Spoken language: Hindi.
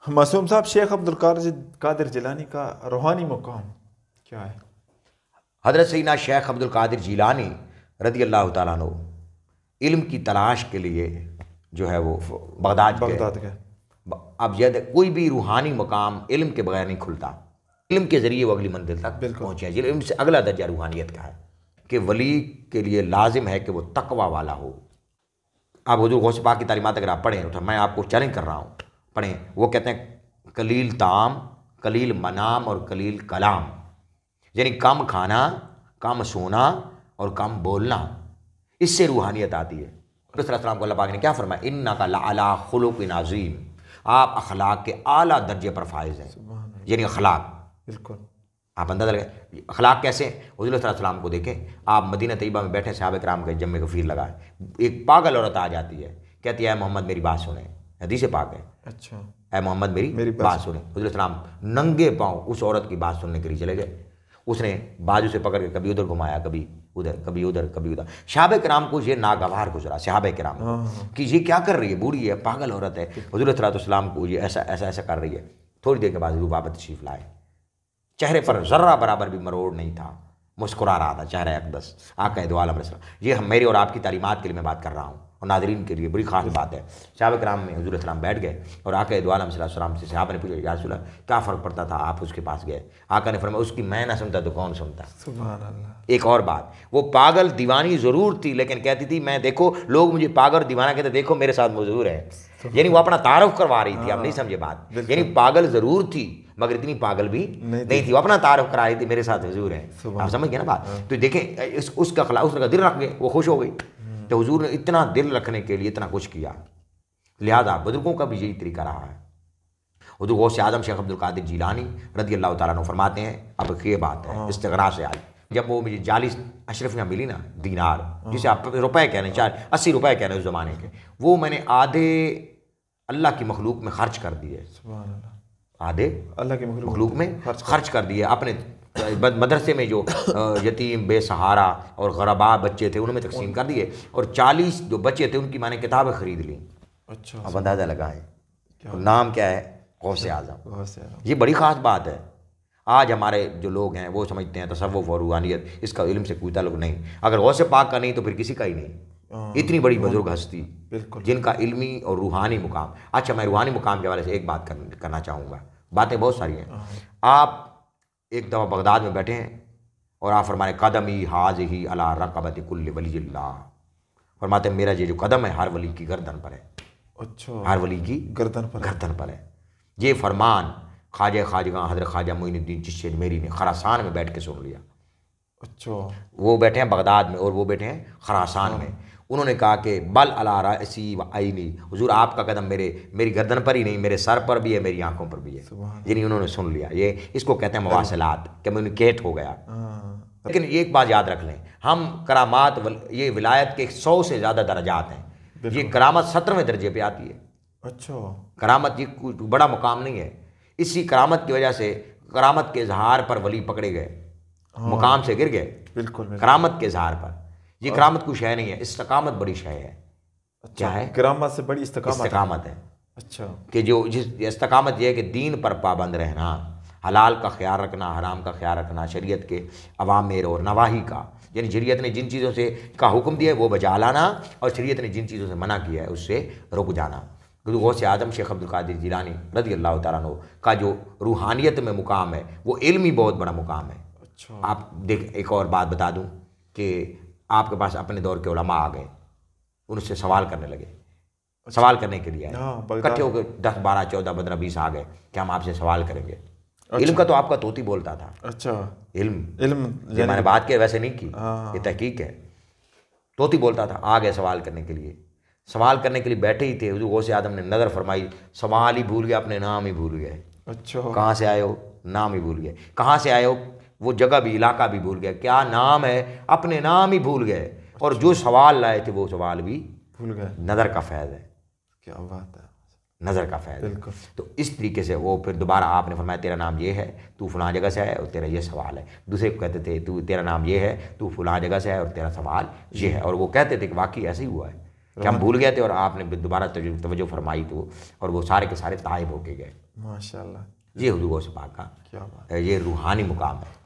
मासूम साहब, शेख अब्दुल कादिर जिलानी का रूहानी मुकाम क्या है? हज़रत सैयदना शेख अब्दुल कादिर जिलानी रज़ी अल्लाह तआला अन्हु इल्म की तलाश के लिए जो है वो बगदाद बगदाद के। अब यह कोई भी रूहानी मुकाम इल्म के बगैर नहीं खुलता। इल्म के ज़रिए वो अगली मंजिल तक पहुँचे हैं। इल्म से अगला दर्जा रूहानियत का है कि वली के लिए लाजिम है कि वो तकवा वाला हो। आप हुज़ूर गौस पाक की तालीमात अगर आप पढ़ें तो मैं आपको चैलेंज कर रहा हूँ, पढ़ें। वो कहते हैं कलील ताम, कलील मनाम और कलील कलाम, यानी कम खाना, कम सोना और कम बोलना, इससे रूहानियत आती है। रसूलुल्लाह को अल्लाह पाक ने क्या फरमाया, इन्नका लअला खुलुक़िन अज़ीम, आप अखलाक के आला दर्जे पर फाइज हैं। यानी अखलाक, बिल्कुल आप अंदाजा लगाए अखलाक कैसे। हुज़ूर सल्लल्लाहु अलैहि वसल्लम को देखें, आप मदीना तैयबा में बैठे सहाबा किराम के जम्मे गफीर लगाए, एक पागल औरत आ जाती है, कहती है मोहम्मद मेरी बात सुने, हदीस पाक है। अच्छा, ऐ मोहम्मद मेरी बात सुने। हुज़ूर सल्लल्लाहु अलैहि वसल्लम नंगे पाँव उस औरत की बात सुनने के लिए चले गए। उसने बाजू से पकड़ के कभी उधर घुमाया, कभी उधर, कभी उधर, कभी उधर। सहाबा किराम को ये नागवार गुजरा, सहाबा किराम कि ये क्या कर रही है, बूढ़ी है, पागल औरत है। हुज़ूर सल्लल्लाहु अलैहि वसल्लम को ये ऐसा ऐसा ऐसा कर रही है। थोड़ी देर के बाद हुज़ूर वापस तशरीफ लाए, चेहरे पर ज़र्रा बराबर भी मरोड़ नहीं था, मुस्कुरा रहा था चेहरा अक़दस। आका दो आलम ये हम मेरी और आपकी तालीमात के लिए मैं बात कर रहा हूँ और नाज़रीन के लिए बड़ी ख़ास बात है। सहाबा किराम में हुज़ूर सल्लल्लाहु बैठ गए और आका दो आलम सल्लल्लाहु से सहाबा ने पूछा, या रसूल अल्लाह क्या फ़र्क पड़ता था, आप उसके पास गए। आका ने फरमाया, उसकी मैं ना सुनता तो कौन सुनता। सुभान अल्लाह। एक और बात, वो पागल दीवानी ज़रूर थी, लेकिन कहती थी मैं देखो लोग मुझे पागल दीवाना कहते, देखो मेरे साथ मौजूद है। यानी वो अपना तारुफ करवा रही थी। आप नहीं समझे बात, यानी पागल ज़रूर थी मगर इतनी पागल भी नहीं थी, वो अपना तारुफ करा रही थी, मेरे साथ हुजूर है। आप समझ गए ना बात। तो देखें उसका खला, उसका दिल रख गए, वो खुश हो गई। तो हुजूर ने इतना दिल रखने के लिए इतना कुछ किया, लिहाजा बुजुर्गों का भी यही तरीका रहा है। हुजूर गौस आज़म शेख अब्दुल कादिर जिलानी रज़ी अल्लाह तआला अन्हु फरमाते हैं, अब ये बात है इस्तिग़ना से आई, जब वो मुझे 40 अशरफियाँ मिली ना, दीनार जिसे आप रुपए कह रहे हैं, 80 रुपए कह रहे हैं उस ज़माने के, वो मैंने आधे अल्लाह की मखलूक में खर्च कर दिए। आधे अल्लाह की मखलूक में खर्च कर दिए। अपने मदरसे में जो यतीम बेसहारा और गरबा बच्चे थे उनमें तकसीम कर दिए, और 40 जो बच्चे थे उनकी मैंने किताबें खरीद ली। अच्छा, अब अंदाज़ा लगाएं नाम क्या है, गौस आज़म। ये बड़ी ख़ास बात है। आज हमारे जो लोग हैं वो समझते हैं तसव्वुफ़ और रूहानियत इसका इल्म से कोई ताल्लुक़ नहीं। अगर गौस पाक का नहीं तो फिर किसी का ही नहीं। इतनी बड़ी बुजुर्ग हस्ती जिनका इल्मी और रूहानी मुकाम। अच्छा, मैं रूहानी मुकाम के हवाले से एक बात करना चाहूँगा। बातें बहुत सारी हैं। आप एक दफ़ा बगदाद में बैठे हैं और आप फरमाए कदमी हाज ही अला रक़बति कुल्लि वलिय्यिल्लाह, फरमाते मेरा ये जो कदम है हर वली की गर्दन पर है। अच्छा, हर वली की गर्दन पर है। ये फरमान ख्वाजा हज़रत ख्वाजा मोइनुद्दीन चिश्ती अजमेरी ने खरासान में बैठ के सुन लिया। अच्छा, वो बैठे हैं बगदाद में और वो बैठे हैं खरासान में। उन्होंने कहा कि बल अला रासी व आईनी, हुजूर आपका कदम मेरी गर्दन पर ही नहीं, मेरे सर पर भी है, मेरी आंखों पर भी है। यानी उन्होंने सुन लिया। ये इसको कहते हैं मवासलात, कम्युनिकेट हो गया। लेकिन एक बात याद रख लें, हम करामात, ये विलायत के 100 से ज़्यादा दर्जात हैं। ये करामत 17वें दर्जे पे आती है। अच्छा, करामत ये कोई बड़ा मुकाम नहीं है। इसी करामत की वजह से करामत के इजहार पर वली पकड़े गए, मुकाम से गिर गए। बिल्कुल, करामत के इजहार पर। ये करामत कोई शय नहीं है, इस्तकामत बड़ी शय है। क्या है? करामत से बड़ी इस्तकामत है। अच्छा, कि जो जिस इस्तकामत ये है कि दीन पर पाबंद रहना, हलाल का ख्याल रखना, हराम का ख्याल रखना, शरीयत के अवामिर और नवाही का, यानी शरीयत ने जिन चीज़ों से का हुक्म दिया है वो बजा लाना और शरीयत ने जिन चीज़ों से मना किया है उससे रुक जाना। क्योंकि गौस आज़म शेख अब्दुल कादिर जिलानी रज़ी अल्लाह तआला अन्हु का जो रूहानियत में मुकाम है वो इल्मी बहुत बड़ा मुकाम है। अच्छा, आप देख, एक और बात बता दूँ कि आपके पास अपने दौर के उलमा आ गए, उनसे सवाल करने लगे। अच्छा, सवाल करने के लिए आए, इकट्ठे होकर 10, 12, 14, 15, 20 आ गए कि हम आपसे सवाल करेंगे। अच्छा, इल्म का तो आपका तोती बोलता था। अच्छा, इल्म मैंने बात की वैसे नहीं की, ये तहकीक है। तोती बोलता था, आ गए सवाल करने के लिए। सवाल करने के लिए बैठे ही थे, हुज़ूर गौस आज़म ने नज़र फरमाई, सवाल ही भूल गए, अपने नाम ही भूल गए। अच्छा, कहाँ से आए हो, नाम ही भूल गए। कहाँ से आए हो, वो जगह भी इलाका भी भूल गए। क्या नाम है, अपने नाम ही भूल गए। और जो सवाल लाए थे वो सवाल भी भूल गए। नज़र का फैज़ है। क्या बात है, नज़र का फैज़। बिल्कुल। तो इस तरीके से वो फिर दोबारा आपने फरमाया तेरा नाम ये है, तू फलां जगह से है और तेरा ये सवाल है। दूसरे को कहते थे तू तेरा नाम ये है, तू फलां जगह से है और तेरा सवाल ये है। और वो कहते थे कि वाकई ऐसे ही हुआ है कि हम भूल गए थे और आपने दोबारा तवज्जो फरमाई तो, और वो सारे के सारे तायब होके गए। माशाल्लाह, ये हुजूर गौस पाक का क्या बात। ये रूहानी मुकाम है।